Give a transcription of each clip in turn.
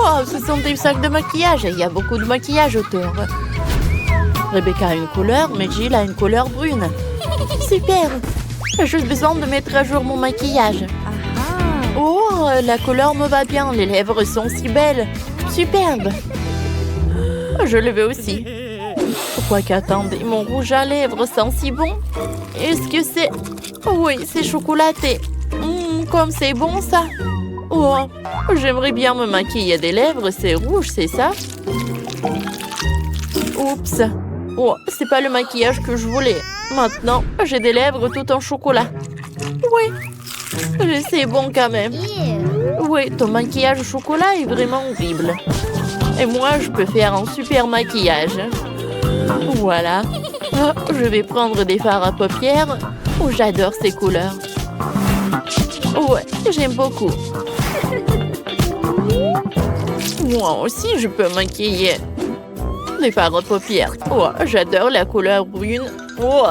Wow, ce sont des sacs de maquillage. Il y a beaucoup de maquillage autour. Rebecca a une couleur, mais Jill a une couleur brune. Super. J'ai juste besoin de mettre à jour mon maquillage. Oh, la couleur me va bien. Les lèvres sont si belles. Superbe. Je le veux aussi. Quoique, attendez, mon rouge à lèvres sent si bon. Est-ce que c'est... Oui, c'est chocolaté. Comme c'est bon, ça. Oh, j'aimerais bien me maquiller des lèvres. C'est rouge, c'est ça? Oups. Oh, c'est pas le maquillage que je voulais. Maintenant, j'ai des lèvres tout en chocolat. Oui, c'est bon quand même. Oui, ton maquillage au chocolat est vraiment horrible. Et moi, je peux faire un super maquillage. Voilà. Oh, je vais prendre des fards à paupières. Oh, j'adore ces couleurs. Ouais, j'aime beaucoup. Moi aussi, je peux maquiller. Des fards à paupières. Oh, j'adore la couleur brune. Oh,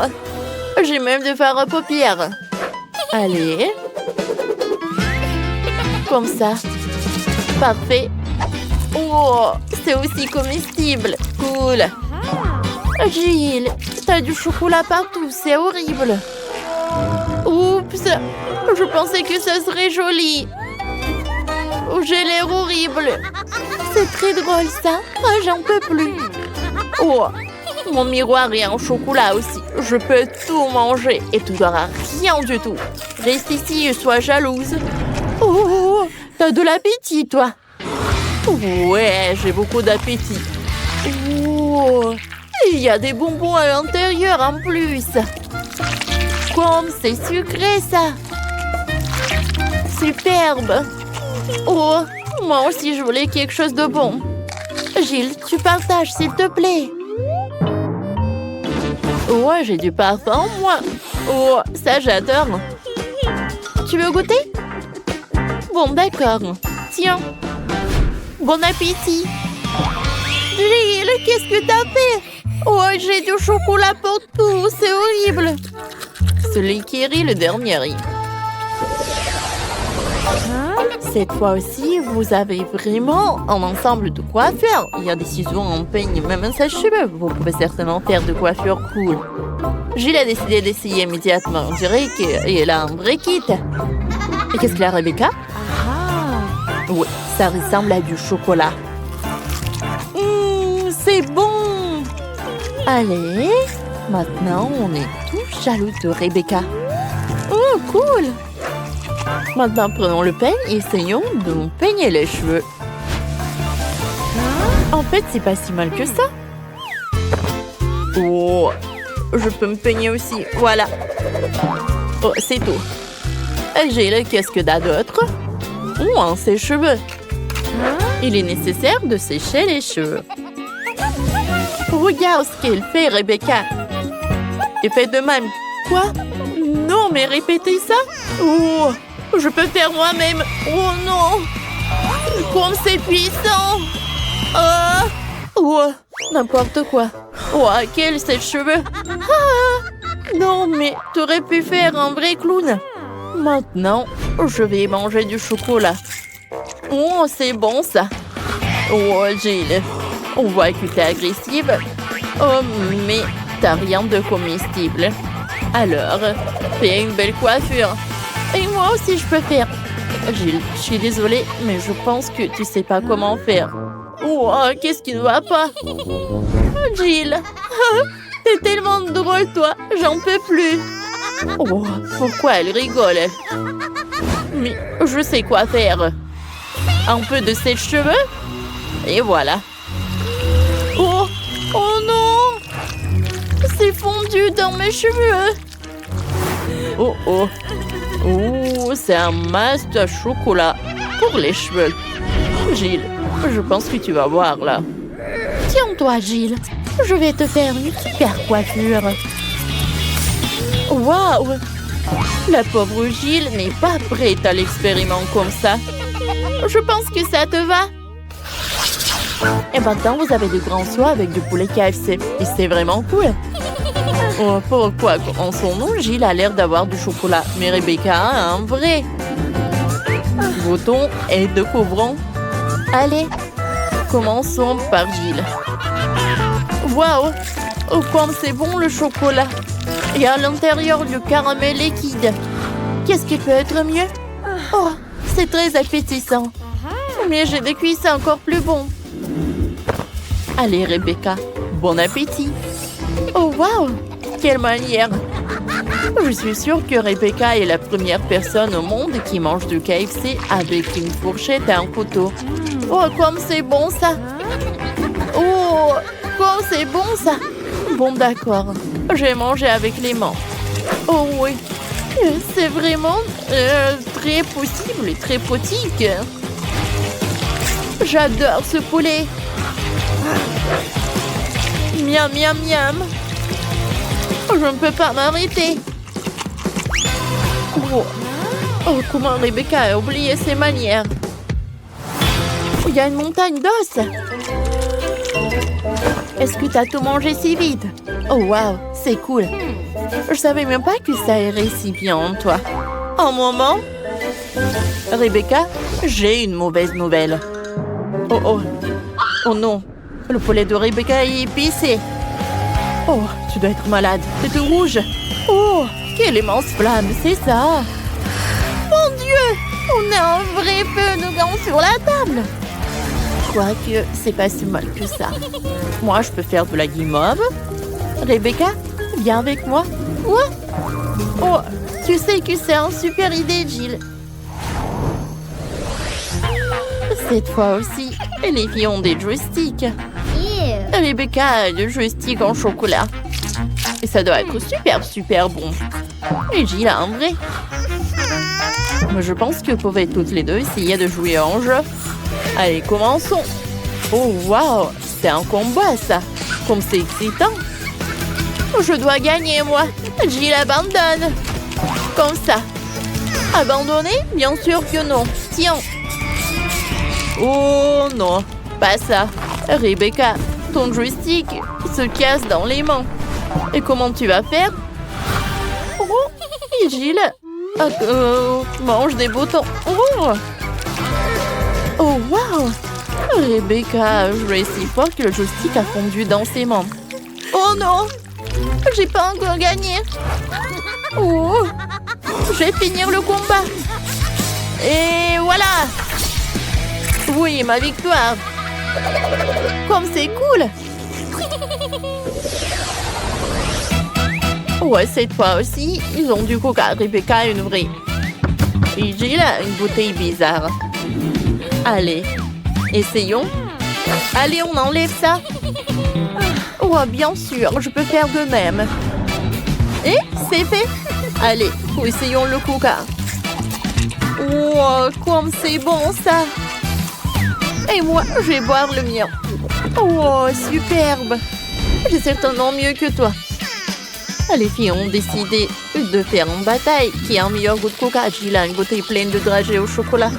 j'ai même des fards à paupières. Allez. Comme ça. Parfait. Oh, c'est aussi comestible. Cool. Jill, t'as du chocolat partout. C'est horrible. Oups. Je pensais que ça serait joli. Oh, j'ai l'air horrible. C'est très drôle, ça. Oh, j'en peux plus. Oh, mon miroir est en chocolat aussi. Je peux tout manger et tu n'auras rien du tout. Reste ici et sois jalouse. Oh, t'as de l'appétit, toi. Ouais, j'ai beaucoup d'appétit. Oh, il y a des bonbons à l'intérieur en plus. Comme c'est sucré, ça. Superbe. Oh, moi aussi, je voulais quelque chose de bon. Jill, tu partages, s'il te plaît. Ouais, j'ai du parfum, moi. Oh, ça, j'adore. Tu veux goûter? Bon, d'accord. Tiens. Bon appétit. Jill, qu'est-ce que t'as fait? Oh, j'ai du chocolat partout. C'est horrible. Celui qui rit, le dernier rit. Cette fois aussi, vous avez vraiment un ensemble de coiffures. Il y a des ciseaux, un peigne, même un sèche-cheveux. Vous pouvez certainement faire de coiffures cool. Jill a décidé d'essayer immédiatement. On dirait qu'elle a un vrai kit. Et qu'est-ce qu'il a, Rebecca? Oui, ça ressemble à du chocolat. C'est bon! Allez, maintenant, on est tous jaloux de Rebecca. Oh, cool! Maintenant, prenons le peigne et essayons de nous peigner les cheveux. En fait, c'est pas si mal que ça. Oh, je peux me peigner aussi. Voilà. Oh, c'est tout. J'ai qu'est-ce que t'as d'autre? Oh, un sèche-cheveux. Il est nécessaire de sécher les cheveux. Regarde ce qu'elle fait, Rebecca. Et fais de même. Quoi? Non, mais répétez ça. Oh, je peux faire moi-même. Oh non. Comme c'est puissant. Oh, n'importe quoi. Oh, quel sèche-cheveux. Non, mais tu aurais pu faire un vrai clown. Maintenant, je vais manger du chocolat. Oh, c'est bon ça. Oh, Jill. On voit que t'es agressive. Oh, mais t'as rien de comestible. Alors, fais une belle coiffure. Et moi aussi, je peux faire. Jill, je suis désolée, mais je pense que tu sais pas comment faire. Oh, qu'est-ce qui ne va pas? Jill, t'es tellement drôle, toi. J'en peux plus. Oh, pourquoi elle rigole? Mais je sais quoi faire. Un peu de sèche-cheveux. Et voilà. Oh, oh non! C'est fondu dans mes cheveux. Oh, oh. Oh, c'est un masque à chocolat pour les cheveux. Jill, je pense que tu vas voir là. Tiens-toi, Jill. Je vais te faire une super coiffure. Waouh! La pauvre Jill n'est pas prête à l'expériment comme ça. Je pense que ça te va. Et maintenant, vous avez de grands soies avec du poulet KFC. Et c'est vraiment cool. Oh, pourquoi en son nom, Jill a l'air d'avoir du chocolat. Mais Rebecca a un vrai. Goûtons et découvrons. Allez, Commençons par Jill. Waouh! Oh, comme c'est bon le chocolat! Et à l'intérieur, le caramel liquide. Qu'est-ce qui peut être mieux? Oh, c'est très appétissant. Mais j'ai des cuissons encore plus bons. Allez, Rebecca, bon appétit. Oh, waouh! Quelle manière! Je suis sûre que Rebecca est la première personne au monde qui mange du KFC avec une fourchette et un couteau. Oh, comme c'est bon ça! Oh, comme c'est bon ça! Bon, d'accord. J'ai mangé avec les mains. Oh oui, c'est vraiment très possible et très potique. J'adore ce poulet. Miam, miam, miam. Je ne peux pas m'arrêter. Oh. Oh, comment Rebecca a oublié ses manières. Il y a une montagne d'os. Est-ce que tu as tout mangé si vite? Oh, wow, c'est cool. Je savais même pas que ça irait si bien en toi. Un moment. Rebecca, j'ai une mauvaise nouvelle. Oh, oh. Oh non. Le poulet de Rebecca est épicé. Oh, tu dois être malade. C'est tout rouge. Oh, quelle immense flamme, c'est ça. Mon Dieu, on a un vrai feu de camp sur la table. Quoique, c'est pas si mal que ça. Moi, je peux faire de la guimauve. Rebecca, viens avec moi. Quoi? Oh, tu sais que c'est une super idée, Jill. Cette fois aussi, les filles ont des joysticks. Rebecca a le joystick en chocolat. Et ça doit être super, super bon. Et Jill a un vrai. Mais je pense que vous pouvez toutes les deux essayer de jouer en jeu. Allez, commençons. Oh, waouh, c'est un combat, ça. Comme c'est excitant. Je dois gagner, moi. Jill abandonne. Comme ça. Abandonner? Bien sûr que non. Tiens. Oh, non. Pas ça. Rebecca, ton joystick se casse dans les mains. Et comment tu vas faire? Oh, et Jill mange des boutons. Oh. Oh, wow! Rebecca a joué si fort que le joystick a fondu dans ses mains. Oh non! J'ai pas encore gagné. Oh! Je vais finir le combat. Et voilà! Oui, ma victoire. Comme c'est cool! Ouais, cette fois aussi, ils ont du coca. Rebecca a une vraie. Et Jill a une bouteille bizarre. Allez, essayons. Allez, on enlève ça. Oh, bien sûr, je peux faire de même. Et c'est fait. Allez, essayons le coca. Oh, comme c'est bon ça. Et moi, je vais boire le mien. Oh, superbe. J'ai certainement mieux que toi. Les filles ont décidé de faire une bataille qui a un meilleur goût de coca. Jill a une bouteille pleine de dragées au chocolat.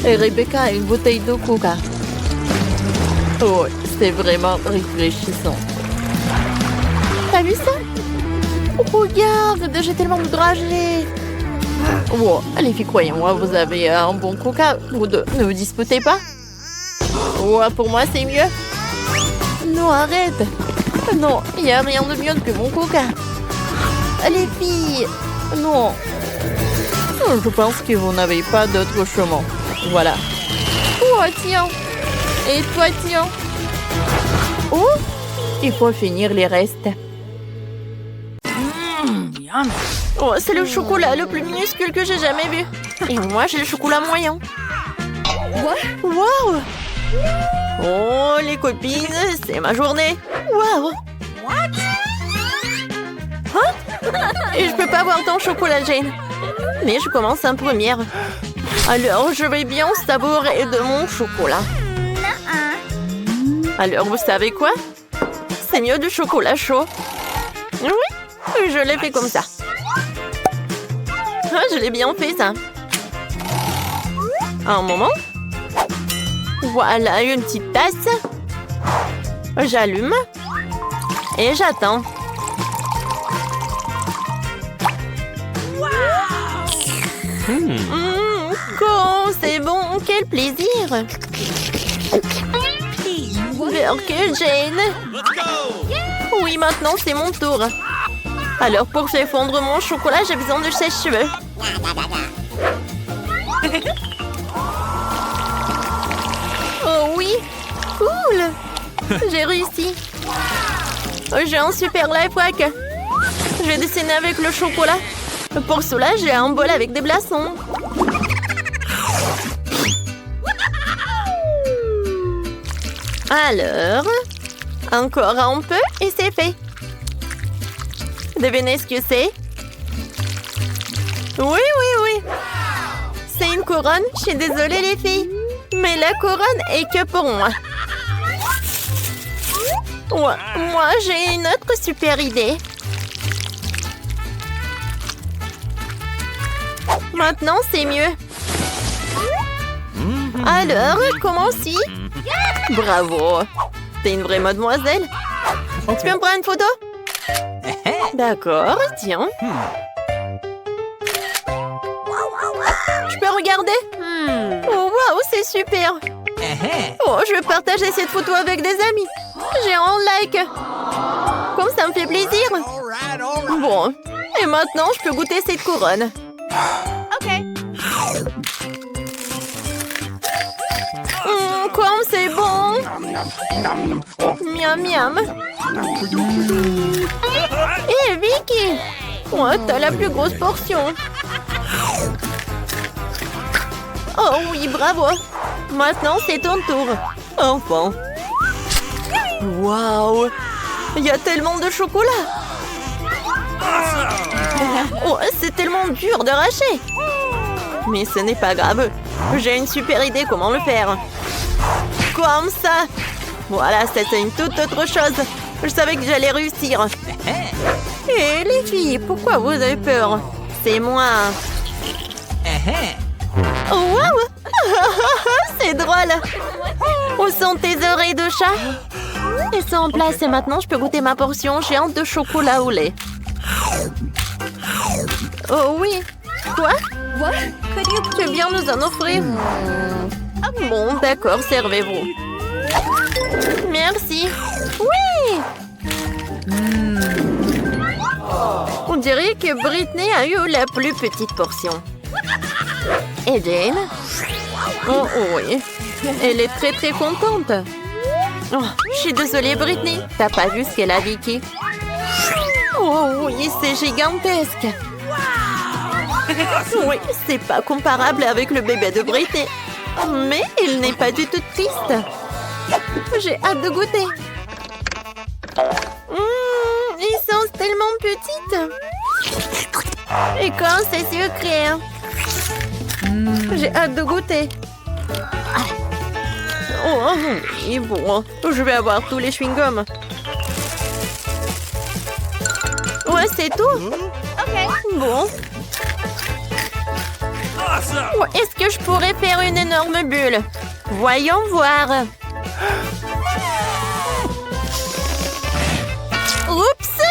Et Rebecca a une bouteille de coca. Oh, c'est vraiment rafraîchissant. T'as vu ça? Oh, regarde, j'ai tellement de dragées. Oh, les filles, croyez-moi, vous avez un bon coca. Vous deux, ne vous disputez pas. Oh, pour moi, c'est mieux. Non, arrête. Non, il n'y a rien de mieux que mon coca. Les filles, non. Je pense que vous n'avez pas d'autre chemin. Voilà. Oh, tiens. Et toi, tiens. Oh, il faut finir les restes. Oh, c'est le chocolat le plus minuscule que j'ai jamais vu. Et moi, j'ai le chocolat moyen. Waouh! Oh, les copines, c'est ma journée. Waouh! Hein? Et je peux pas avoir ton chocolat, Jane. Mais je commence en première. Alors, je vais bien savourer de mon chocolat. Alors, vous savez quoi? C'est mieux du chocolat chaud. Oui, je l'ai fait comme ça. Ah, je l'ai bien fait, ça. Un moment. Voilà, une petite tasse. J'allume. Et j'attends. Oh, c'est bon, quel plaisir. Burke, Jane. Oui, maintenant c'est mon tour. Alors pour faire fondre mon chocolat, j'ai besoin de sèche-cheveux. Oh oui, cool. J'ai réussi. J'ai un super life hack. Je vais dessiner avec le chocolat. Pour cela, j'ai un bol avec des glaçons. Alors, encore un peu et c'est fait. Devinez ce que c'est? Oui, oui, oui. C'est une couronne. Je suis désolée les filles. Mais la couronne est que pour moi. Ouais, moi, j'ai une autre super idée. Maintenant, c'est mieux. Alors, comment si? Bravo. T'es une vraie mademoiselle. Tu peux me prendre une photo? D'accord, tiens. Je peux regarder? Oh, waouh, c'est super. Oh, je vais partager cette photo avec des amis. J'ai un like. Comme ça me fait plaisir. Bon, et maintenant, je peux goûter cette couronne. Comme c'est bon. Miam, miam. Hé, Vicky. Oh, t'as la plus grosse portion. Oh oui, bravo. Maintenant, c'est ton tour. Enfin. Waouh. Il y a tellement de chocolat. Oh, c'est tellement dur d'arracher. Mais ce n'est pas grave. J'ai une super idée comment le faire. Comme ça. Voilà, c'était une toute autre chose. Je savais que j'allais réussir. Hé, les filles, pourquoi vous avez peur? C'est moi. Oh, waouh. C'est drôle. Où sont tes oreilles de chat? Elles sont en place et maintenant je peux goûter ma portion géante de chocolat au lait. Oh oui. Quoi? Tu veux bien nous en offrir? Bon, d'accord, servez-vous. Merci. Oui. On dirait que Britney a eu la plus petite portion. Et Jane? Oh oui. Elle est très très contente. Oh, je suis désolée, Britney. T'as pas vu ce qu'elle a, Vicky? Oh oui, c'est gigantesque. Oui, c'est pas comparable avec le bébé de Britney. Mais il n'est pas du tout triste. J'ai hâte de goûter. Ils sont tellement petites. Et quand c'est sucré. J'ai hâte de goûter. Oh oui, bon. Je vais avoir tous les chewing-gums. Ouais, c'est tout. Bon. Est-ce que je pourrais faire une énorme bulle? Voyons voir. Oups!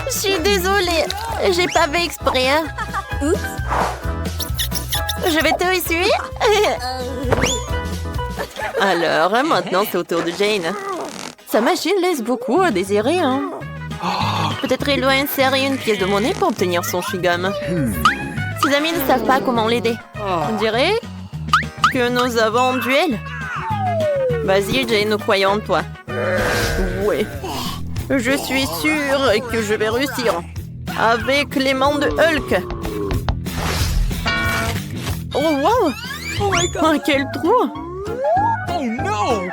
Je suis désolée. J'ai pas fait exprès. Oups. Je vais te essuyer. Alors, maintenant, c'est au tour de Jane. Sa machine laisse beaucoup à désirer, hein? Peut-être il doit insérer une pièce de monnaie pour obtenir son chewing-gum. Ses amis ne savent pas comment l'aider. On dirait que nous avons un duel. Vas-y, Jane, nous croyons en toi. Oui. Je suis sûre que je vais réussir. Avec les mains de Hulk. Oh, wow! Oh, quel trou! Oh non!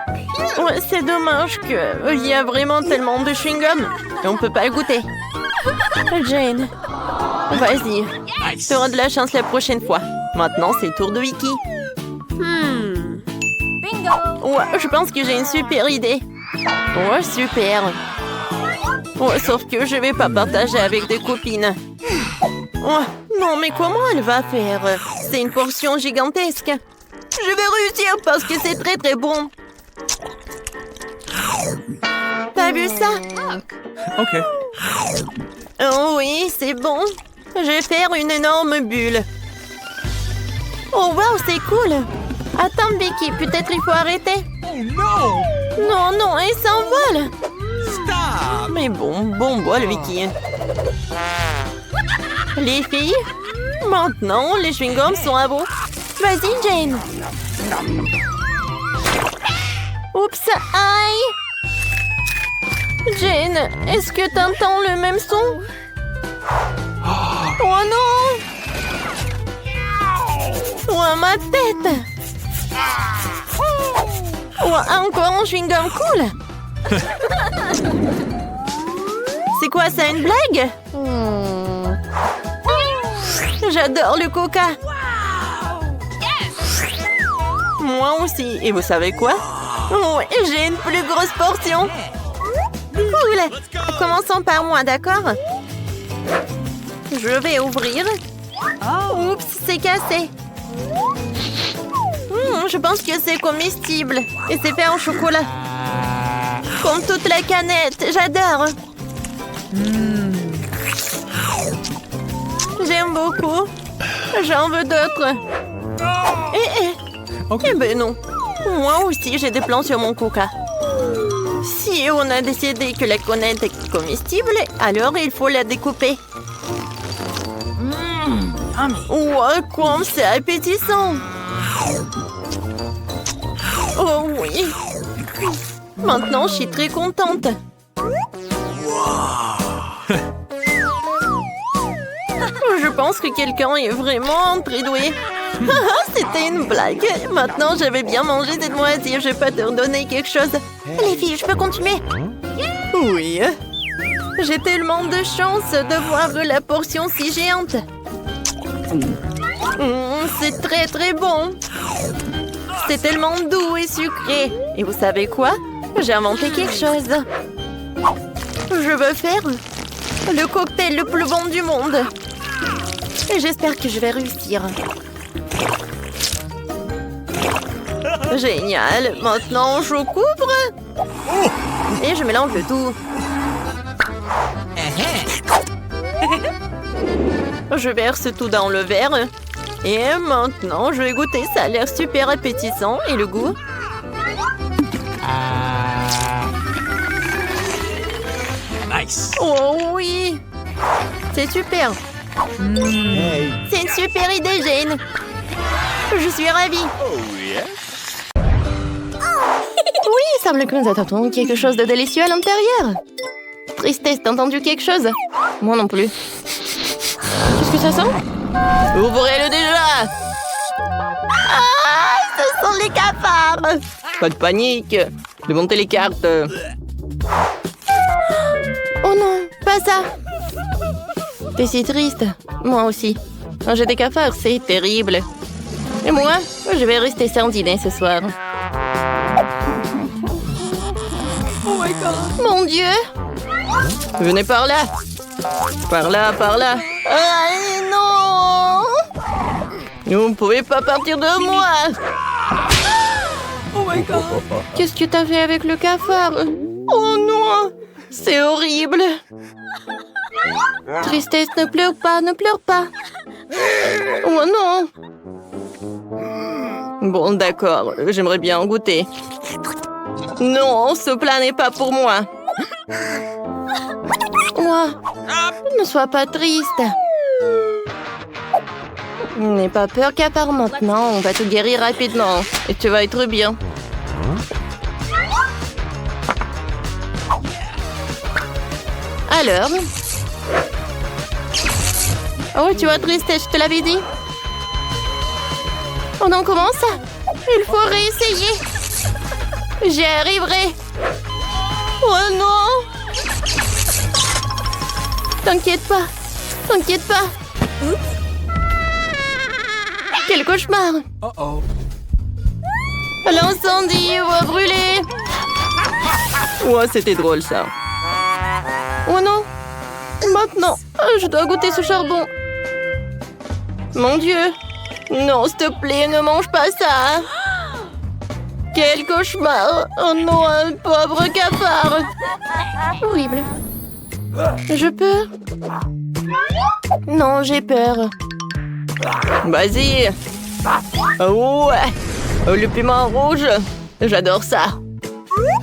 Ouais, c'est dommage qu'il y a vraiment tellement de chewing-gum. Et on peut pas le goûter. Jane, vas-y. Tu auras de la chance la prochaine fois. Maintenant, c'est le tour de Vicky. Bingo! Ouais, je pense que j'ai une super idée. Ouais, super. Ouais, sauf que je vais pas partager avec des copines. Ouais, non, mais comment elle va faire? C'est une portion gigantesque. Je vais réussir parce que c'est très très bon. T'as vu ça? Ok. Oh oui, c'est bon. Je vais faire une énorme bulle. Oh wow, c'est cool. Attends, Vicky, peut-être il faut arrêter. Non, non, il s'envole. Mais bon bol, Vicky. Les filles, maintenant, les chewing-gums sont à vous. Vas-y, Jane. Oups, aïe. Jane, est-ce que t'entends le même son? Oh non! Oh, ma tête! Oh, encore un chewing-gum cool! C'est quoi ça, une blague? J'adore le coca! Moi aussi. Et vous savez quoi? Oh, j'ai une plus grosse portion! Cool! Commençons par moi, d'accord? Je vais ouvrir. Oups, c'est cassé. Je pense que c'est comestible. Et c'est fait en chocolat. Comme toute la canette. J'adore. J'aime beaucoup. J'en veux d'autres. Eh ben non. Moi aussi, j'ai des plans sur mon coca. Si on a décidé que la canette est comestible, alors il faut la découper. Wow, comme c'est appétissant! Oh oui! Maintenant, je suis très contente. Je pense que quelqu'un est vraiment très doué. C'était une blague. Maintenant, j'avais bien mangé cette moitié. Je vais pas te redonner quelque chose. Les filles, je peux continuer? Oui. J'ai tellement de chance de voir la portion si géante. C'est très très bon. C'est tellement doux et sucré. Et vous savez quoi? J'ai inventé quelque chose. Je veux faire le cocktail le plus bon du monde. Et j'espère que je vais réussir. Génial. Maintenant, je couvre. Et je mélange le tout. Je verse tout dans le verre. Et maintenant, je vais goûter. Ça a l'air super appétissant. Et le goût? Nice. Oh oui! C'est super. C'est une super idée, Jane. Je suis ravie. Oui, il semble que nous attendons quelque chose de délicieux à l'intérieur. Tristesse, t'as entendu quelque chose? Moi non plus. Qu'est-ce que ça sent? Ouvrez-le déjà! Ah, ce sont les cafards! Pas de panique. Démontez les cartes. Oh non, pas ça! T'es si triste. Moi aussi. Manger des cafards, c'est terrible. Et moi, je vais rester sans dîner ce soir. Oh my god. Mon Dieu! Venez par là! Par là, par là! Ah non! Vous ne pouvez pas partir de moi! Oh my god. Qu'est-ce que t'as fait avec le cafard? Oh non! C'est horrible! Tristesse, ne pleure pas, ne pleure pas! Oh non! Bon, d'accord, j'aimerais bien en goûter. Non, ce plat n'est pas pour moi. Moi, ne sois pas triste. N'aie pas peur, cafard, maintenant. On va te guérir rapidement. Et tu vas être bien. Alors? Oh, tu vois, tristesse, je te l'avais dit. On en commence? Il faut réessayer. J'y arriverai. Oh non! T'inquiète pas. T'inquiète pas. Quel cauchemar! Uh-oh. L'incendie va brûler. Ouais, c'était drôle ça. Oh non! Maintenant, je dois goûter ce charbon. Mon Dieu! Non, s'il te plaît, ne mange pas ça. Quel cauchemar! Oh non, un pauvre cafard! Horrible. Je peux? Non, j'ai peur. Vas-y! Ouais! Le piment rouge, j'adore ça.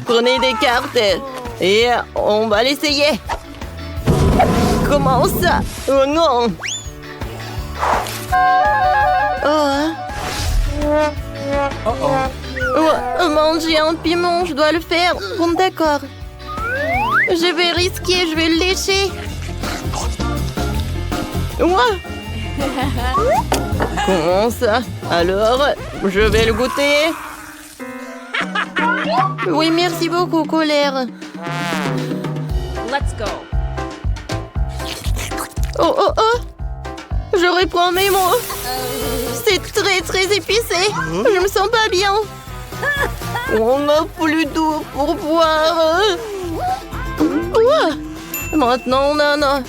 Prenez des cartes et on va l'essayer. Comment ça? Oh non! Manger un piment, je dois le faire. Bon, d'accord. Je vais risquer, je vais le lécher. Comment ça? Alors, je vais le goûter. Oui, merci beaucoup, Colère. Let's go. Oh, oh, oh! Je reprends mes mots. C'est très, très épicé. Je me sens pas bien. On n'a plus d'eau pour boire. Maintenant, Nana.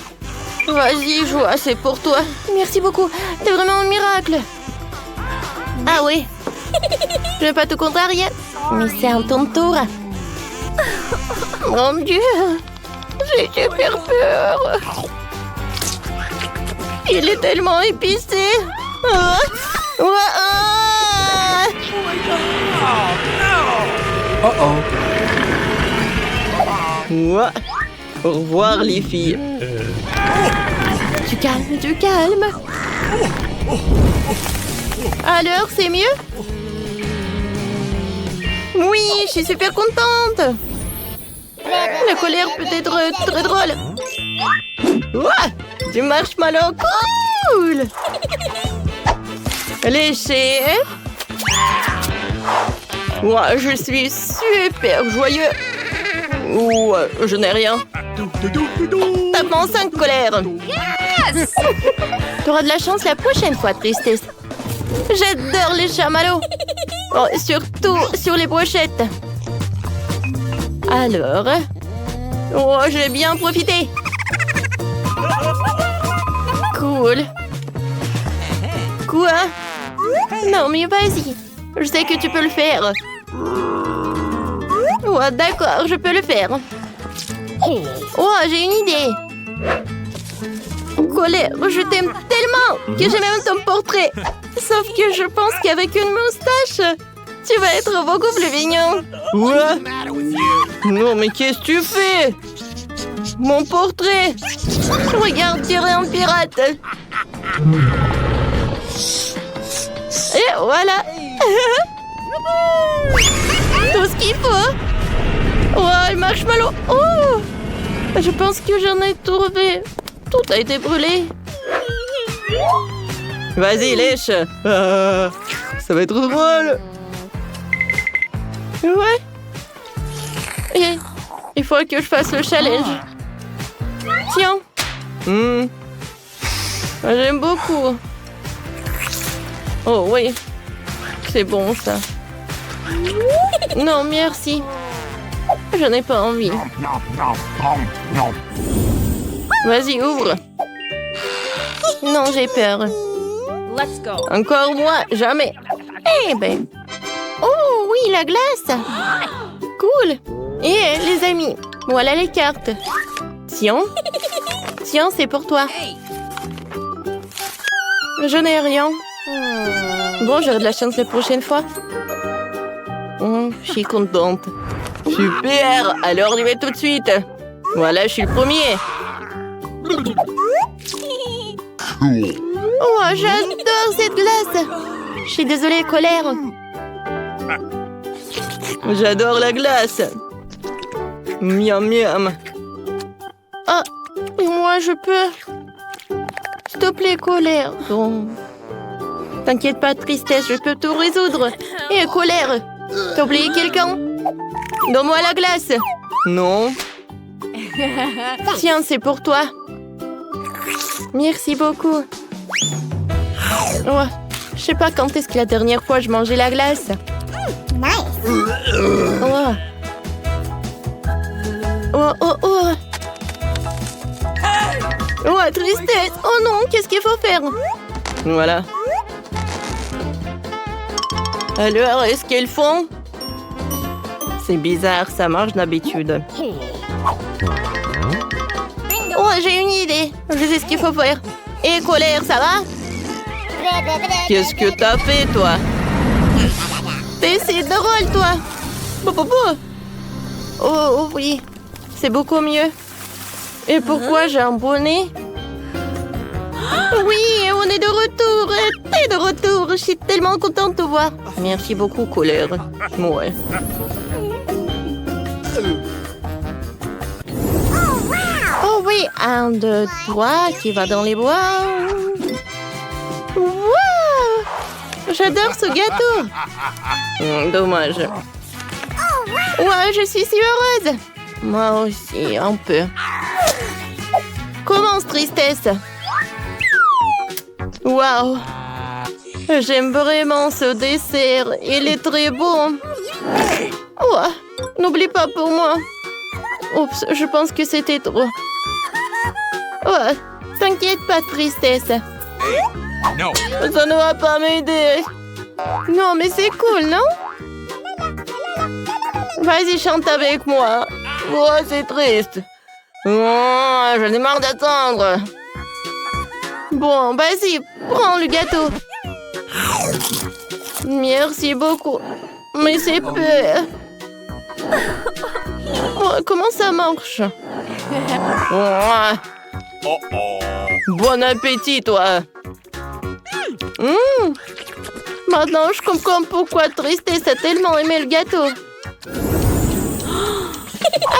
Vas-y, Joie, c'est pour toi. Merci beaucoup. T'es vraiment un miracle. Ah oui. Je vais pas te contrarier. Mais c'est un ton tour. Mon Dieu. J'ai super peur. Il est tellement épicé. Au revoir, les filles. Du calme. Alors, c'est mieux? Oui, je suis super contente. La colère peut être très drôle. Du marshmallow cool. Léché. Je suis super joyeux. Je n'ai rien. Tapement 5 colère. Yes! T'auras de la chance la prochaine fois, Tristesse. J'adore les chamallows. Surtout sur les brochettes. Alors... j'ai bien profité. Cool. Quoi? Non, mais vas-y. Je sais que tu peux le faire. D'accord, je peux le faire. J'ai une idée. Colère, je t'aime tellement que j'ai même ton portrait. Sauf que je pense qu'avec une moustache, tu vas être beaucoup plus mignon. Non, mais qu'est-ce que tu fais? Mon portrait. Regarde, tirer un pirate. Et voilà. Tout ce qu'il faut. Le marshmallow. Je pense que j'en ai trouvé. Tout a été brûlé. Vas-y, lèche. Ça va être drôle. Ouais. Et il faut que je fasse le challenge. Tiens. J'aime beaucoup. Oh oui. C'est bon ça. Non, merci. Je n'ai pas envie. Vas-y, ouvre. Non, j'ai peur. Let's go. Encore moi, jamais. Eh ben. Oh oui, la glace. Cool. Et les amis, voilà les cartes. Tiens. Tiens, c'est pour toi. Je n'ai rien. Bon, j'aurai de la chance la prochaine fois. Je suis contente. Super. Alors, j'y vais tout de suite. Voilà, je suis le premier. J'adore cette glace. Je suis désolée, colère. J'adore la glace. Miam, miam. Et moi, je peux... S'il te plaît, colère. Bon. T'inquiète pas, Tristesse, je peux tout résoudre. Et colère. T'as oublié quelqu'un? Donne-moi la glace. Non. Tiens, c'est pour toi. Merci beaucoup. Je sais pas quand est-ce que la dernière fois je mangeais la glace. Nice. Tristesse. Oh non, qu'est-ce qu'il faut faire? Voilà. Alors, est-ce qu'ils font? C'est bizarre, ça marche d'habitude. J'ai une idée. Je sais ce qu'il faut faire. Et colère, ça va? Qu'est-ce que t'as fait, toi? T'essayes drôle, toi. Oh oui, c'est beaucoup mieux. Et pourquoi j'ai un bonnet? Oui, on est de retour. T'es de retour. Je suis tellement contente de te voir. Merci beaucoup, Colère. Ouais. Oh oui, 1, 2, 3, qui va dans les bois. Wow! J'adore ce gâteau. Dommage. Ouais, je suis si heureuse. Moi aussi, un peu. Commence, tristesse. Waouh! J'aime vraiment ce dessert. Il est très bon. Ouais, n'oublie pas pour moi. Oups, je pense que c'était trop. Ouais, t'inquiète pas, tristesse. No. Ça ne va pas m'aider. Non, mais c'est cool, non? Vas-y, chante avec moi. Oh, c'est triste. Oh, j'en ai marre d'attendre. Bon, vas-y, prends le gâteau. Merci beaucoup. Mais c'est peu. Oh, comment ça marche? Oh. Bon appétit, toi. Maintenant, je comprends pourquoi Tristesse a tellement aimé le gâteau.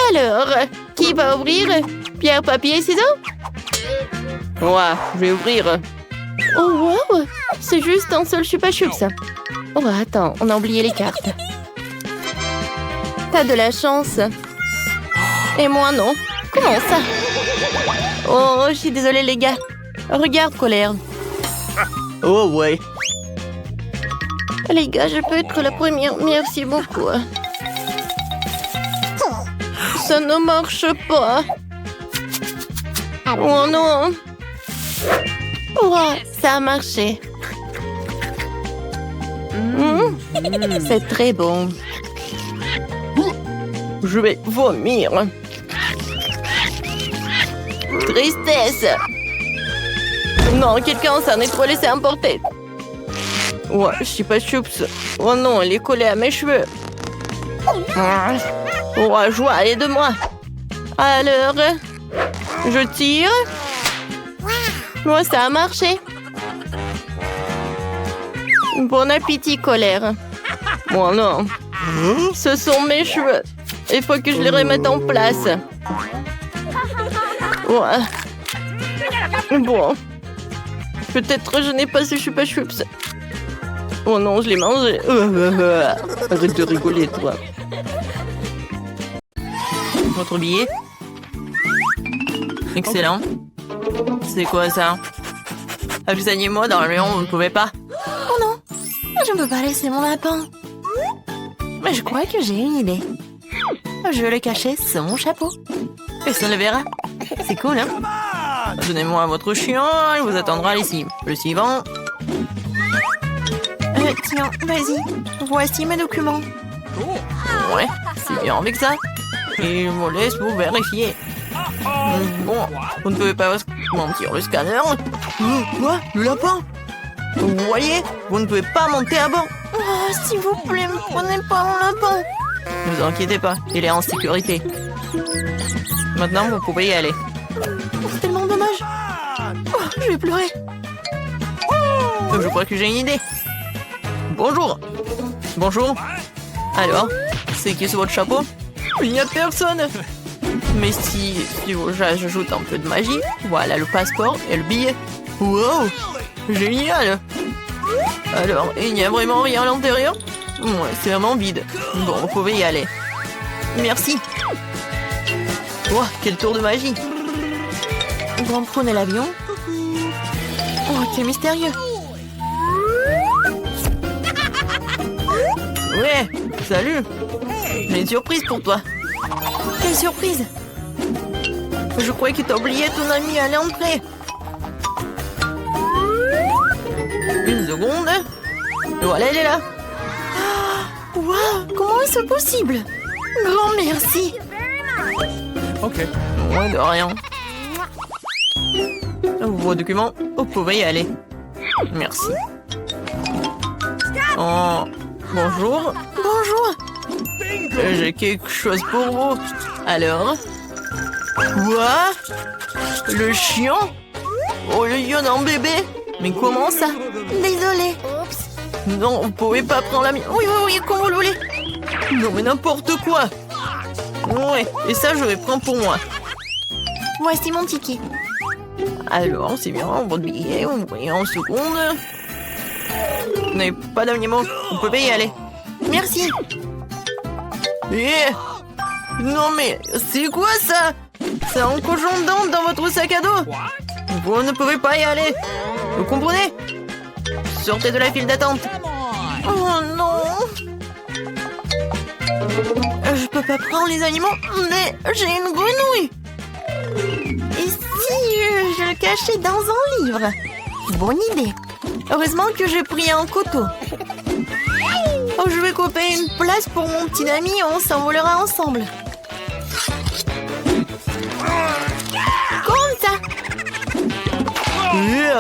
Alors, qui va ouvrir? Pierre, papier, ciseaux? Ouais, je vais ouvrir. Oh, wow! C'est juste un seul chupa chups. Oh, attends, on a oublié les cartes. T'as de la chance. Et moi, non. Comment ça? Oh, je suis désolée, les gars. Regarde, Colère. Oh, ouais. Les gars, je peux être la première. Merci beaucoup. Ça ne marche pas. Oh non. Oh, ça a marché. C'est très bon. Je vais vomir. Tristesse. Non, quelqu'un s'en est trop laissé emporter. Ouais, je suis pas choups. Oh non, elle est collée à mes cheveux. Oh, joie, aide-moi. Alors, je tire. Moi, ça a marché. Bon appétit, Colère. Oh non. Ce sont mes cheveux. Il faut que je les remette en place. Ouais. Bon. Peut-être je n'ai pas ce chupa chups. Oh non, je l'ai mangé. Arrête de rigoler, toi. Votre billet. Excellent. C'est quoi ça? Accompagnez-moi dans le lion, vous ne pouvez pas. Oh non, je ne peux pas laisser mon lapin. Mais je crois que j'ai une idée. Je vais le cacher sous mon chapeau. Personne ne le verra. C'est cool, hein? Donnez-moi votre chien, il vous attendra ici. Le suivant. Tiens, vas-y. Voici mes documents. Ouais, c'est bien avec ça. Et je vous laisse vous vérifier. Bon, vous ne pouvez pas mentir le scanner. Quoi? Le lapin? Vous voyez? Vous ne pouvez pas monter à bord. Oh, s'il vous plaît, ne prenez pas mon lapin. Ne vous inquiétez pas, il est en sécurité. Maintenant, vous pouvez y aller. C'est tellement dommage. Oh, je vais pleurer. Je crois que j'ai une idée. Bonjour. Bonjour. Alors, c'est qui sur votre chapeau? Il n'y a personne. Mais si j'ajoute un peu de magie, voilà le passeport et le billet. Wow, génial. Alors, il n'y a vraiment rien à l'intérieur? Ouais, c'est vraiment vide. Bon, vous pouvez y aller. Merci. Oh, quel tour de magie. Grand prône à l'avion. Oh, quel mystérieux. Ouais, salut. J'ai une surprise pour toi. Quelle surprise? Je croyais que t'as oublié ton ami à l'entrée. Une seconde. Voilà, elle est là. Waouh, comment est-ce possible? Grand merci. Ok. Ouais, de rien. Vos documents, vous pouvez y aller. Merci. Oh, Bonjour. Bonjour. J'ai quelque chose pour vous. Alors? Quoi? Le chien? Oh, il y en a un bébé. Mais comment ça? Désolée. Non, vous pouvez pas prendre la mienne. Oui, oui, oui, comme vous le voulez. Non, mais n'importe quoi. Ouais, et ça, je vais prendre pour moi. Voici mon ticket. Alors, c'est bien, votre billet, vous voyez en seconde. Vous n'avez pas d'animaux, vous pouvez y aller. Merci. Non mais, c'est quoi ça? C'est un cochon de dinde dans votre sac à dos. Vous ne pouvez pas y aller. Vous comprenez? Sortez de la file d'attente. Oh non. Je peux pas prendre les animaux, mais j'ai une grenouille. Et si je le cachais dans un livre? Bonne idée. Heureusement que j'ai pris un couteau. Oh, je vais couper une place pour mon petit ami, on s'envolera ensemble. Comme ça.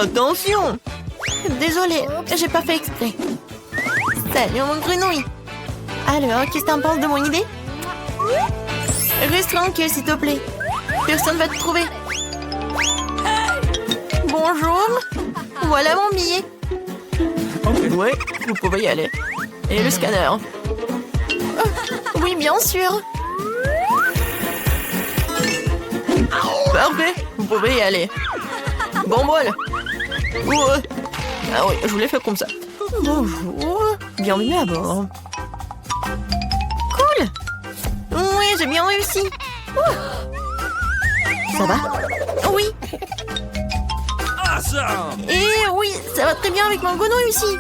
Attention. Désolée, j'ai pas fait exprès. Salut mon grenouille. Alors, qu'est-ce que t'en penses de mon idée? Reste tranquille, s'il te plaît. Personne va te trouver. Bonjour. Voilà mon billet. Oui, vous pouvez y aller. Et le scanner. Oui, bien sûr. Parfait, vous pouvez y aller. Bon bol. Ah oui, je vous l'ai fait comme ça. Bonjour, bienvenue à bord. Cool. Oui, j'ai bien réussi. Ça va? Oui. Et oui, ça va très bien avec mon grenouille aussi.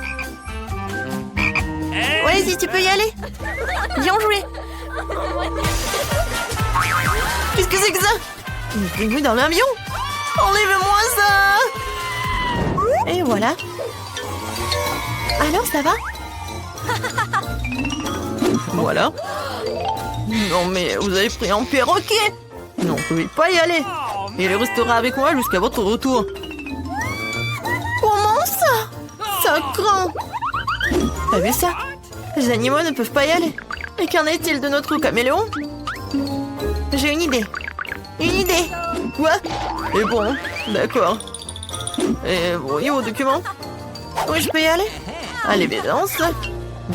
Ouais, si tu peux y aller. Bien joué. Qu'est-ce que c'est que ça? Une grenouille dans l'avion? Enlève-moi ça. Et voilà. Alors, ça va? Voilà. Non, mais vous avez pris un perroquet. Non, vous ne pouvez pas y aller. Et il restera avec moi jusqu'à votre retour. Comment ça? Ça craint. T'as vu ça? Les animaux ne peuvent pas y aller. Et qu'en est-il de notre caméléon? J'ai une idée. Une idée. Quoi? Et bon, d'accord. Et vous voyez vos documents? Oui, je peux y aller? À l'évidence.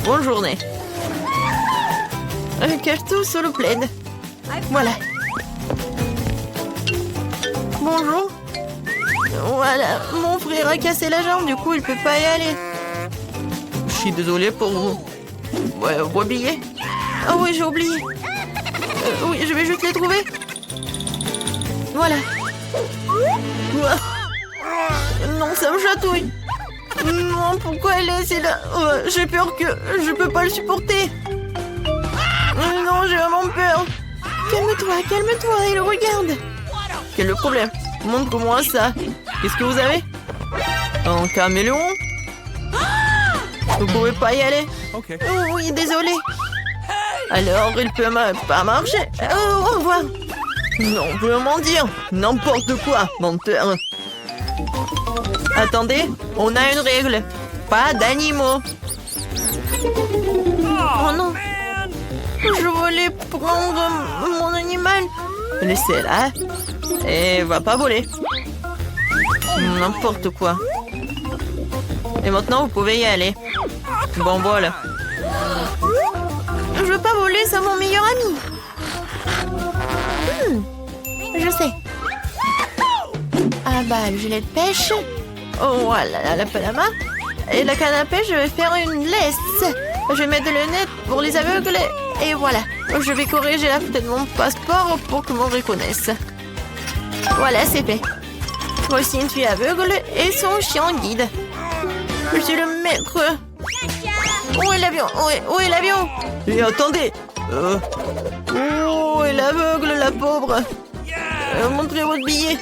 Bonne journée. Cache tout sous le plaid. Voilà. Bonjour. Voilà, mon frère a cassé la jambe, du coup il peut pas y aller. Je suis désolée pour vous. Ouais, vos billets. Ah oui, j'ai oublié. Oui, je vais juste les trouver. Voilà. Non, ça me chatouille. Non, pourquoi elle est laissée là? J'ai peur que je peux pas le supporter. Non, j'ai vraiment peur. Calme-toi, calme-toi, il regarde. Quel est le problème? Montre-moi ça. Qu'est-ce que vous avez? Un caméléon? Vous pouvez pas y aller? Okay. Oh oui, désolé. Alors, il peut pas marcher. Oh, au revoir. Non, on peut mentir. N'importe quoi, menteur. Attendez, on a une règle. Pas d'animaux. Oh non. Je voulais prendre mon animal. Laissez-la. Et va pas voler. N'importe quoi. Et maintenant, vous pouvez y aller. Bon, voilà. Je veux pas voler, c'est mon meilleur ami. Je sais. Ah bah, le gilet de pêche. Oh, voilà, la palama. Et la canne à pêche, je vais faire une laisse. Je vais mettre le net pour les aveugles. Et voilà. Je vais corriger la photo de mon passeport pour que l'on reconnaisse. Voilà, c'est fait. Voici une fille aveugle et son chien guide. Je suis le maître. Où est l'avion? Où est l'avion? Et attendez. Où est l'aveugle, la pauvre? Montrez votre billet.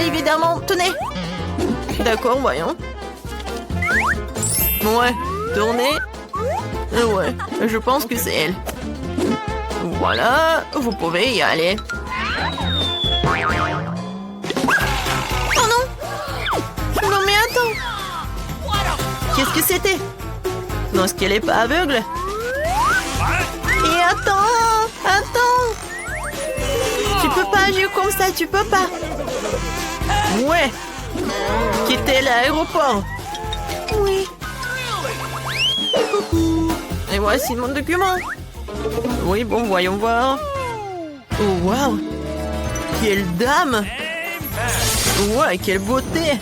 Évidemment, tenez. D'accord, voyons. Ouais, tournez. Ouais, je pense que c'est elle. Voilà, vous pouvez y aller. Oh non! Non mais attends! Qu'est-ce que c'était? Non, est-ce qu'elle est pas aveugle? Et attends. Tu peux pas agir comme ça, tu peux pas. Ouais. Quitter l'aéroport. Oui. Coucou. Et voici mon document. Oui, bon, voyons voir. Oh, waouh. Quelle dame. Ouais, quelle beauté.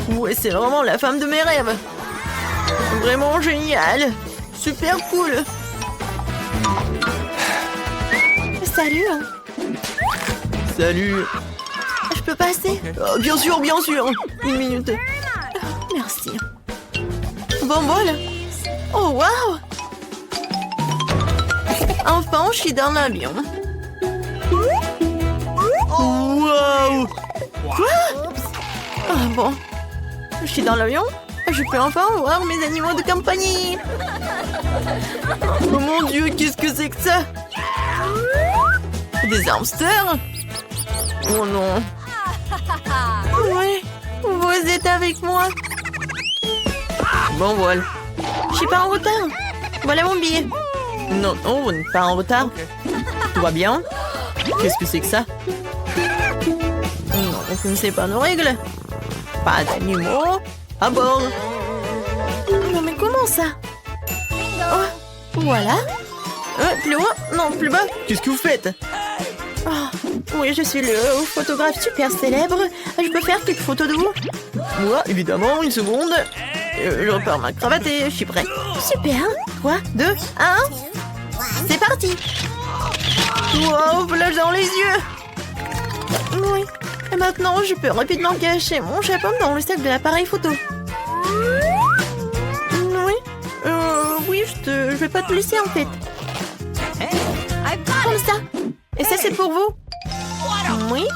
Ouais, c'est vraiment la femme de mes rêves. Vraiment génial. Super cool. Salut. Salut. Je peux passer? Oh, bien sûr. 1 minute. Merci. Bon vol. Oh, waouh. Enfin, je suis dans l'avion. Waouh. Quoi? Ah bon. Je suis dans l'avion. Je peux enfin voir mes animaux de compagnie. Oh mon Dieu, qu'est-ce que c'est que ça? Des hamsters? Oh non. Oui, vous êtes avec moi. Bon vol. Je suis pas en retard. Voilà mon billet. Non, vous n'êtes pas en retard. Tout va bien? Qu'est-ce que c'est que ça? Non, vous ne connaissez pas nos règles. Pas d'animaux à bord. Non mais comment ça? Oh, voilà. Plus haut? Non, plus bas. Qu'est-ce que vous faites? Oh, oui, je suis le photographe super célèbre. Je peux faire quelques photos de vous? Moi, évidemment, 1 seconde. Je repars ma cravate et je suis prêt. Super. 3, 2, 1. C'est parti. Wow, flash dans les yeux. Oui. Et maintenant, je peux rapidement cacher mon chapeau dans le sac de l'appareil photo. Oui. Oui, je vais pas te laisser en fait. Comme ça. Et ça, c'est pour vous. Oui.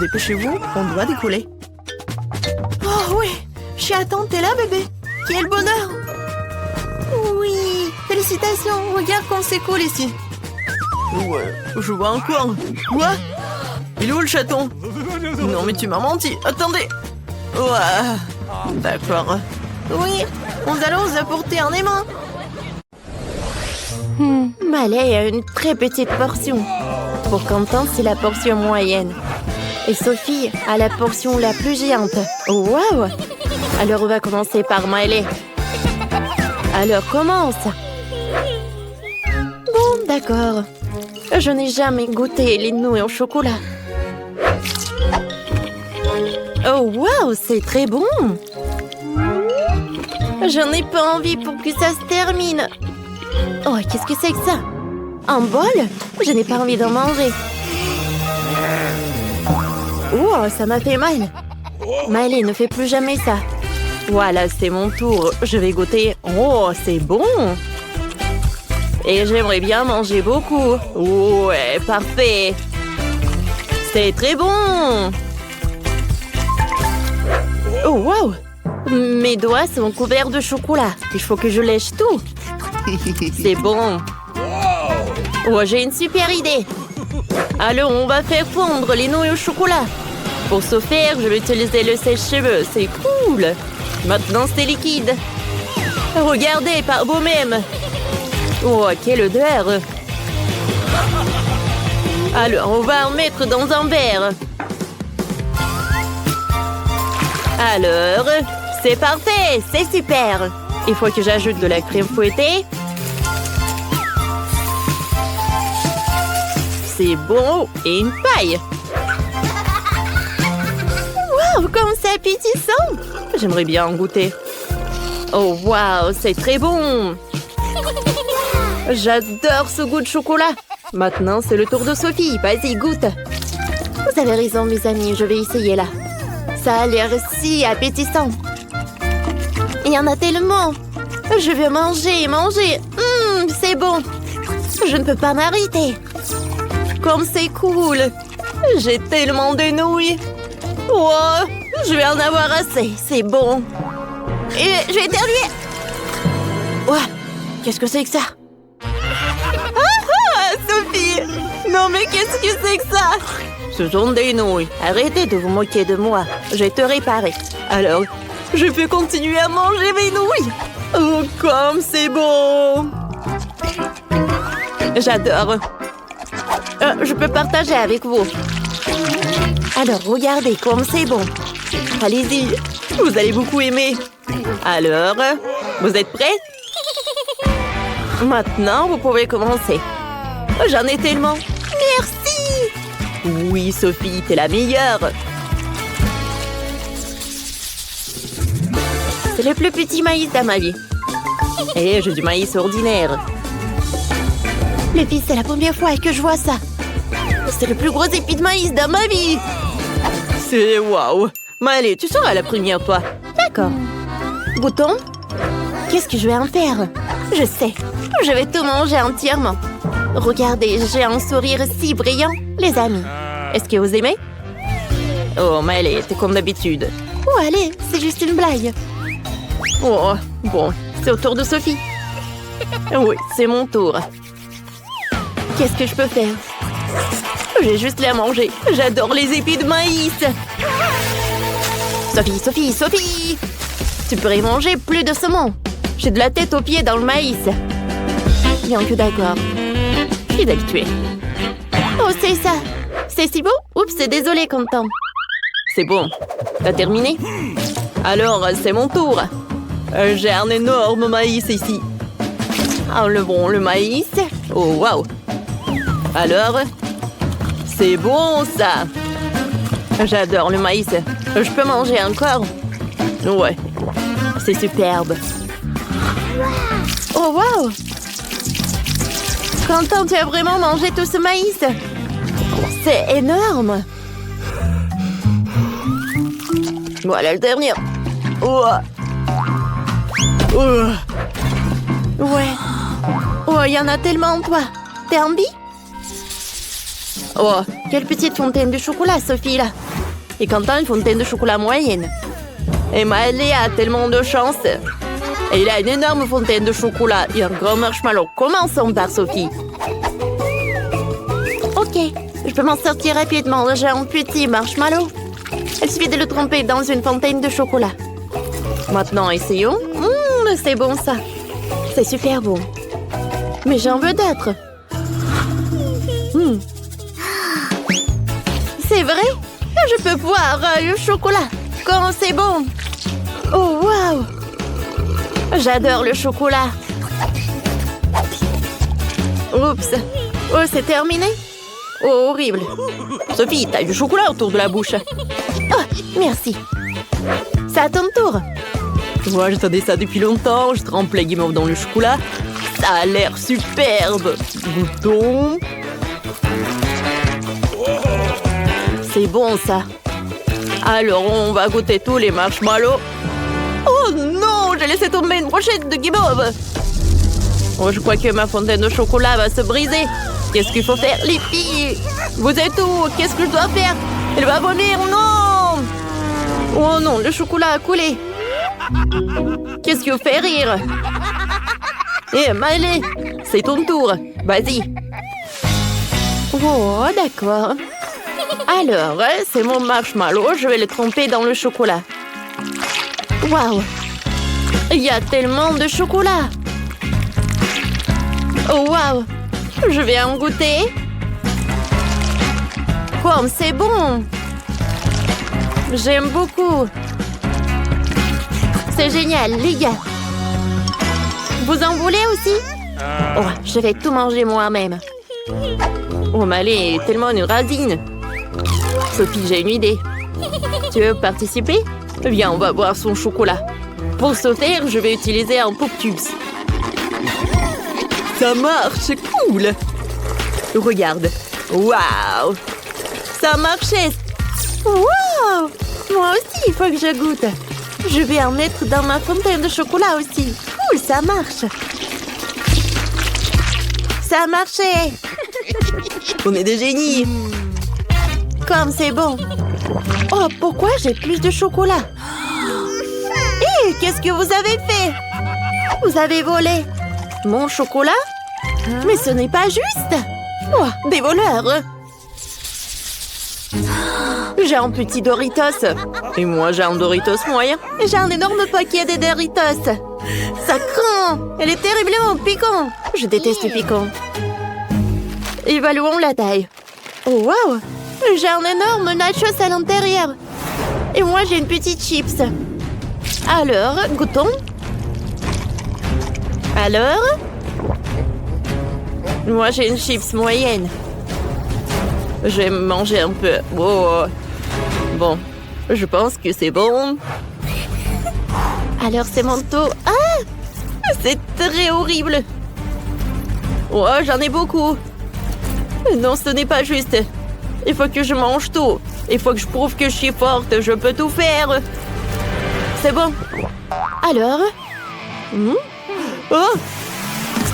Dépêchez-vous, on doit décoller. Oh oui. Attends, t'es là, bébé? Quel bonheur! Oui, félicitations. Regarde comme c'est cool ici. Ouais, je vois encore. Quoi? Il est où le chaton? Non, mais tu m'as menti. Attendez. Ouais. D'accord. Oui, nous allons vous apporter un aimant. Malais a une très petite portion. Pour Quentin, c'est la portion moyenne. Et Sophie a la portion la plus géante. Waouh! Alors, on va commencer par Miley. Alors, commence. Bon, d'accord. Je n'ai jamais goûté les nouilles au chocolat. Oh, waouh, c'est très bon. Je n'ai pas envie pour que ça se termine. Oh, qu'est-ce que c'est que ça? Un bol? Je n'ai pas envie d'en manger. Oh, ça m'a fait mal. Miley, ne fais plus jamais ça. Voilà, c'est mon tour. Je vais goûter. Oh, c'est bon. Et j'aimerais bien manger beaucoup. Ouais, parfait. C'est très bon. Oh, wow. Mes doigts sont couverts de chocolat. Il faut que je lèche tout. C'est bon. Oh, j'ai une super idée. Alors, on va faire fondre les nouilles au chocolat. Pour ce faire, je vais utiliser le sèche-cheveux. C'est cool. Maintenant, c'est liquide. Regardez par vous-même. Oh, quelle odeur. Alors, on va en mettre dans un verre. Alors, c'est parfait. C'est super. Il faut que j'ajoute de la crème fouettée. C'est bon. Et une paille. Wow, comme c'est appétissant. J'aimerais bien en goûter. Oh, wow, c'est très bon. J'adore ce goût de chocolat. Maintenant, c'est le tour de Sophie. Vas-y, goûte. Vous avez raison, mes amis. Je vais essayer là. Ça a l'air si appétissant. Il y en a tellement. Je veux manger. C'est bon. Je ne peux pas m'arrêter. Comme c'est cool. J'ai tellement de nouilles. Oh, je vais en avoir assez. C'est bon. Et je vais éternuer. Ouais, qu'est-ce que c'est que ça? Sophie! Non mais qu'est-ce que c'est que ça? Ce sont des nouilles. Arrêtez de vous moquer de moi. Je vais te réparer. Alors, je peux continuer à manger mes nouilles. Oh, comme c'est bon! J'adore. Je peux partager avec vous. Alors, regardez comme c'est bon. Allez-y, vous allez beaucoup aimer. Alors, vous êtes prêts? Maintenant, vous pouvez commencer. J'en ai tellement. Merci! Oui, Sophie, t'es la meilleure. C'est le plus petit maïs de ma vie. Et j'ai du maïs ordinaire. Les filles, c'est la première fois que je vois ça. C'est le plus gros épi de maïs de ma vie. C'est waouh. Mais allez, tu seras la première, toi. D'accord. Bouton? Qu'est-ce que je vais en faire? Je sais. Je vais tout manger entièrement. Regardez, j'ai un sourire si brillant. Les amis, est-ce que vous aimez? Oh, mais allez, t'es comme d'habitude. Oh, allez, c'est juste une blague. Oh, bon, c'est au tour de Sophie. Oui, c'est mon tour. Qu'est-ce que je peux faire? J'ai juste les à manger. J'adore les épis de maïs. Sophie, Sophie, Sophie! Tu pourrais manger plus de saumon. J'ai de la tête aux pieds dans le maïs. Bien que d'accord. Je suis habituée. Oh, c'est ça. C'est si beau? Oups, désolé, Quentin. C'est bon. T'as terminé? Alors, c'est mon tour. J'ai un énorme maïs ici. Ah, le maïs. Oh, waouh. Alors, c'est bon, ça. J'adore le maïs. Je peux manger encore? Ouais. C'est superbe. Oh, waouh. Quentin, tu as vraiment mangé tout ce maïs? C'est énorme. Voilà le dernier. Oh. Oh. Ouais. Oh, il y en a tellement, toi. T'es envie? Oh, quelle petite fontaine de chocolat, Sophie, là. Et Quentin, une fontaine de chocolat moyenne. Et Maëlé a tellement de chance. Et il a une énorme fontaine de chocolat et un grand marshmallow. Commençons par Sophie. Ok, je peux m'en sortir rapidement. J'ai un petit marshmallow. Il suffit de le tremper dans une fontaine de chocolat. Maintenant, essayons. C'est bon, ça. C'est super bon. Mais j'en veux d'autres. C'est vrai? Je peux voir le chocolat. Quand c'est bon. Oh, waouh! J'adore le chocolat. Oups. Oh, c'est terminé? Oh, horrible. Sophie, t'as du chocolat autour de la bouche. Oh, merci. C'est à ton tour. Moi, j'attendais ça depuis longtemps. Je trempe les guimauves dans le chocolat. Ça a l'air superbe. Goûtons. C'est bon, ça. Alors, on va goûter tous les marshmallows. Oh non, j'ai laissé tomber une brochette de guimauve. Oh, je crois que ma fontaine de chocolat va se briser. Qu'est-ce qu'il faut faire, les filles? Vous êtes où? Qu'est-ce que je dois faire? Elle va vomir, non! Oh non, le chocolat a coulé. Qu'est-ce qui vous fait rire? Eh, Maëlé, c'est ton tour. Vas-y. Oh, d'accord. Alors, c'est mon marshmallow. Je vais le tremper dans le chocolat. Waouh! Il y a tellement de chocolat! Oh, waouh! Je vais en goûter. Comme c'est bon! J'aime beaucoup. C'est génial, les gars. Vous en voulez aussi? Oh, je vais tout manger moi-même. Oh, mais elle est tellement une radine. Sophie, j'ai une idée. Tu veux participer? Viens, on va boire son chocolat. Pour ce faire, je vais utiliser un pop-tubes. Ça marche, cool. Regarde. Waouh! Ça marchait. Waouh! Moi aussi, il faut que je goûte. Je vais en mettre dans ma fontaine de chocolat aussi. Cool, ça marche. Ça a marché. On est des génies. Comme c'est bon. Oh, pourquoi j'ai plus de chocolat? Hé, qu'est-ce que vous avez fait? Vous avez volé mon chocolat? Mais ce n'est pas juste. Oh, des voleurs. J'ai un petit Doritos. Et moi, j'ai un Doritos moyen. Et j'ai un énorme paquet de Doritos. Ça craint. Elle est terriblement piquante. Je déteste le piquant. Évaluons la taille. Oh, wow! J'ai un énorme nachos à l'intérieur. Et moi, j'ai une petite chips. Alors, goûtons. Alors? Moi, j'ai une chips moyenne. Je vais manger un peu. Oh. Bon, je pense que c'est bon. Alors, c'est mon tour. Ah! C'est très horrible. Oh, j'en ai beaucoup. Non, ce n'est pas juste. Il faut que je mange tout. Il faut que je prouve que je suis forte. Je peux tout faire. C'est bon. Alors? Oh!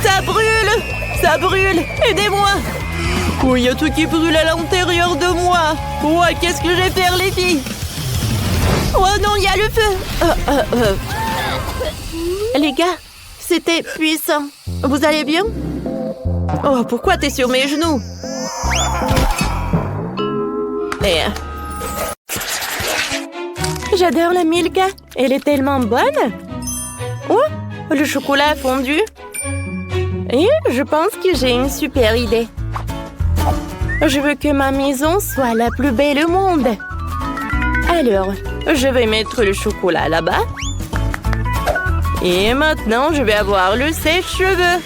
Ça brûle! Ça brûle! Aidez-moi! Oh, il y a tout qui brûle à l'intérieur de moi. Oh, qu'est-ce que je vais faire, les filles? Oh non, il y a le feu. Les gars, c'était puissant. Vous allez bien? Oh, pourquoi t'es sur mes genoux? J'adore la Milka. Elle est tellement bonne. Oh, le chocolat a fondu. Et je pense que j'ai une super idée. Je veux que ma maison soit la plus belle au monde. Alors, je vais mettre le chocolat là-bas. Et maintenant, je vais avoir le sèche-cheveux.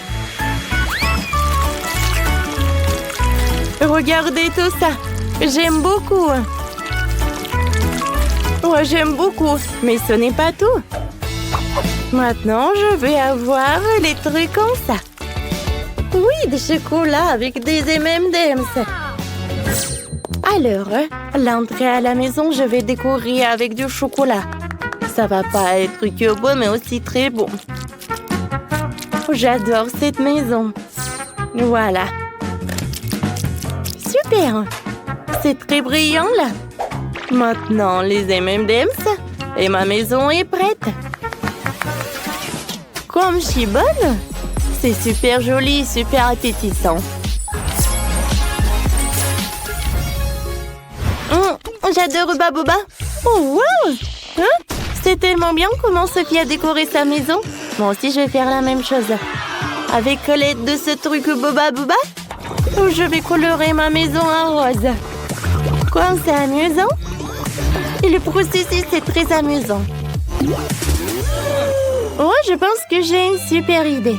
Regardez tout ça. J'aime beaucoup. Oh, j'aime beaucoup. Mais ce n'est pas tout. Maintenant, je vais avoir les trucs comme ça. Oui, des chocolats avec des M&M's. Alors, l'entrée à la maison, je vais décorer avec du chocolat. Ça va pas être que bon, mais aussi très bon. J'adore cette maison. Voilà. Super. C'est très brillant, là. Maintenant, les M&M's et ma maison est prête. Comme je suis bonne, c'est super joli, super appétissant. J'adore Baboba. Oh, wow! Hein? C'est tellement bien comment Sophie a décoré sa maison. Moi aussi, je vais faire la même chose. Avec l'aide de ce truc Boba Boba, je vais colorer ma maison en rose. Comme c'est amusant. Et le processus est très amusant. Oh, je pense que j'ai une super idée.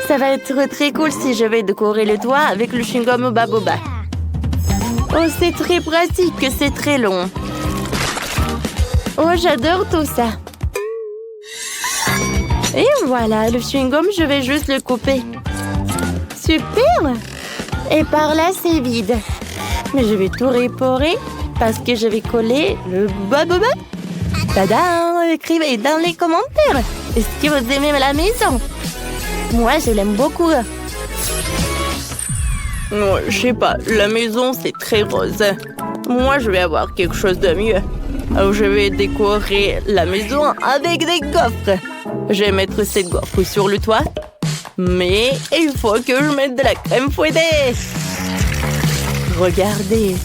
Ça va être très cool si je vais décorer le toit avec le chewing-gum Baboba. Oh, c'est très pratique, c'est très long. Oh, j'adore tout ça. Et voilà, le chewing-gum, je vais juste le couper. Super! Et par là, c'est vide. Mais je vais tout réparer parce que je vais coller le Baboba. Tada! Écrivez dans les commentaires. Est-ce que vous aimez la maison? Moi, je l'aime beaucoup. Non, je sais pas, la maison, c'est très rose. Moi, je vais avoir quelque chose de mieux. Alors, je vais décorer la maison avec des gaufres. Je vais mettre ces gaufres sur le toit. Mais il faut que je mette de la crème fouettée. Regardez,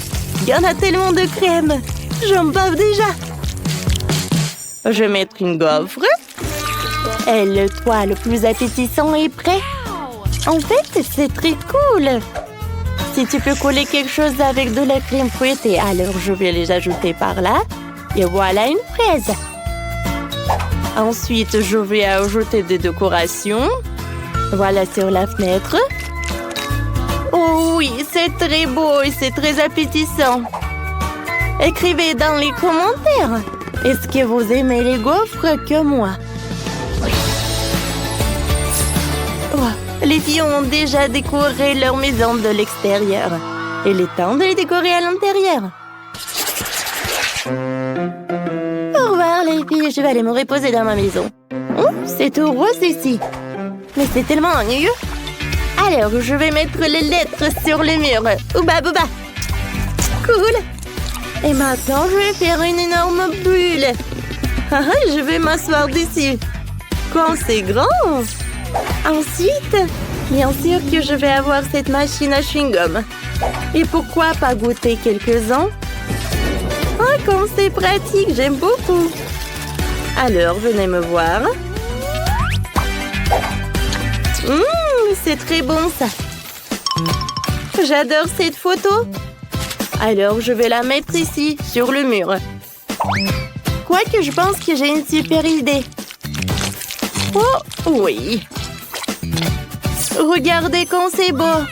il y en a tellement de crème. J'en bave déjà. Je vais mettre une gaufre. Et le toit le plus appétissant est prêt. En fait, c'est très cool. Si tu peux coller quelque chose avec de la crème fouettée, alors je vais les ajouter par là. Et voilà une fraise. Ensuite, je vais ajouter des décorations. Voilà sur la fenêtre. Oh oui, c'est très beau et c'est très appétissant. Écrivez dans les commentaires. Est-ce que vous aimez les gaufres que moi? Oh, les filles ont déjà décoré leur maison de l'extérieur. Il est temps de les décorer à l'intérieur. Au revoir les filles, je vais aller me reposer dans ma maison. Oh, c'est tout rose ici. Mais c'est tellement ennuyeux. Alors, je vais mettre les lettres sur le mur. Ouba bouba. Cool. Et maintenant, je vais faire une énorme bulle. Je vais m'asseoir dessus. Quand c'est grand. Ensuite, bien sûr que je vais avoir cette machine à chewing-gum. Et pourquoi pas goûter quelques-uns? Oh, comme c'est pratique, j'aime beaucoup. Alors, venez me voir. C'est très bon ça. J'adore cette photo. Alors, je vais la mettre ici, sur le mur. Quoique, je pense que j'ai une super idée. Oh, oui. Regardez quand c'est beau.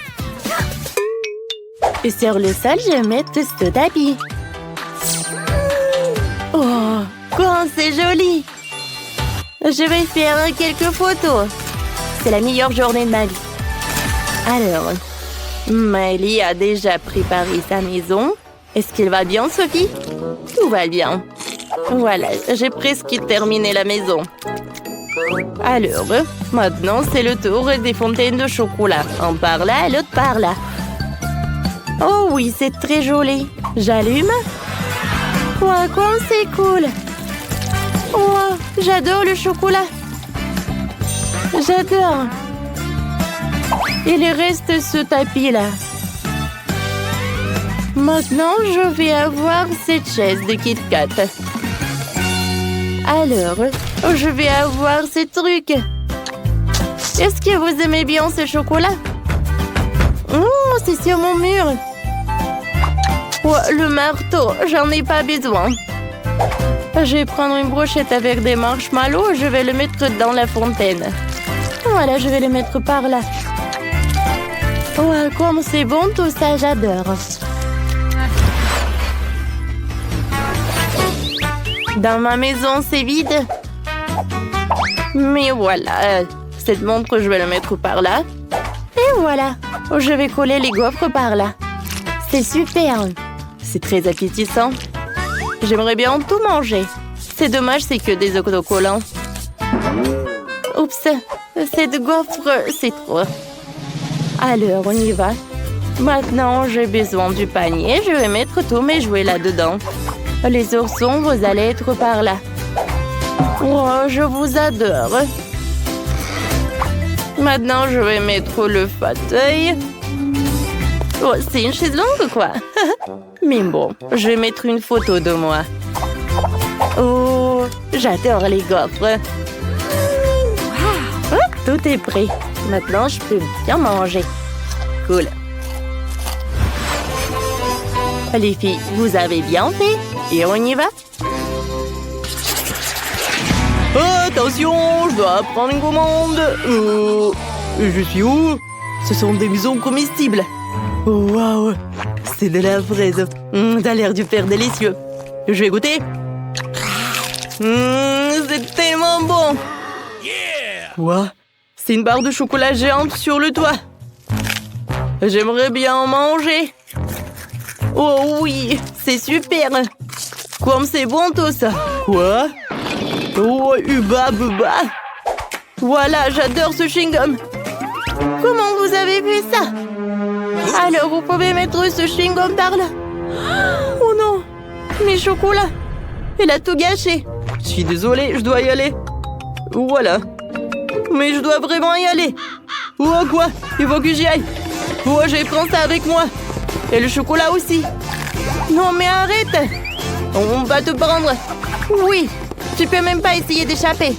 Et sur le sol, je vais mettre ce tapis. Oh, quand c'est joli. Je vais faire quelques photos. C'est la meilleure journée de ma vie. Alors, Miley a déjà préparé sa maison. Est-ce qu'il va bien, Sophie? Tout va bien. Voilà, j'ai presque terminé la maison. Alors, maintenant, c'est le tour des fontaines de chocolat. Un par là et l'autre par là. Oh oui, c'est très joli. J'allume. Wow, comme c'est cool. Wow, j'adore le chocolat. J'adore. Il reste ce tapis-là. Maintenant, je vais avoir cette chaise de Kit Kat. Alors, je vais avoir ces trucs. Est-ce que vous aimez bien ce chocolat? Oh, c'est sur mon mur. Oh, le marteau, j'en ai pas besoin. Je vais prendre une brochette avec des marshmallows et je vais le mettre dans la fontaine. Voilà, je vais le mettre par là. Oh, comme c'est bon tout ça, j'adore. Dans ma maison, c'est vide. Mais voilà, cette montre, je vais la mettre par là. Et voilà, je vais coller les gaufres par là. C'est super. C'est très appétissant. J'aimerais bien tout manger. C'est dommage, c'est que des autocollants. Oups, cette gaufre, c'est trop. Alors, on y va. Maintenant, j'ai besoin du panier. Je vais mettre tous mes jouets là-dedans. Les oursons, vous allez être par là. Oh, je vous adore. Maintenant, je vais mettre le fauteuil. Oh, c'est une chaise longue, quoi. Mais bon, je vais mettre une photo de moi. Oh, j'adore les gaufres. Oh, tout est prêt. Maintenant, je peux bien manger. Cool. Les filles, vous avez bien fait. Et on y va. Attention, je dois prendre une commande. Je suis où? Ce sont des maisons comestibles. Oh, waouh, c'est de la fraise. Ça a l'air super délicieux. Je vais goûter. C'est tellement bon. Quoi? C'est une barre de chocolat géante sur le toit. J'aimerais bien en manger. Oh oui, c'est super. Comme c'est bon tout ça. Quoi? Oh, uba buba. Voilà, j'adore ce chewing-gum. Comment vous avez fait ça? Alors, vous pouvez mettre ce chewing-gum par là. Oh non, mes chocolats. Il a tout gâché. Je suis désolée, je dois y aller. Voilà. Mais je dois vraiment y aller. Oh quoi? Il faut que j'y aille. Oh, je vais prendre ça avec moi. Et le chocolat aussi. Non mais arrête. On va te prendre. Oui, tu peux même pas essayer d'échapper.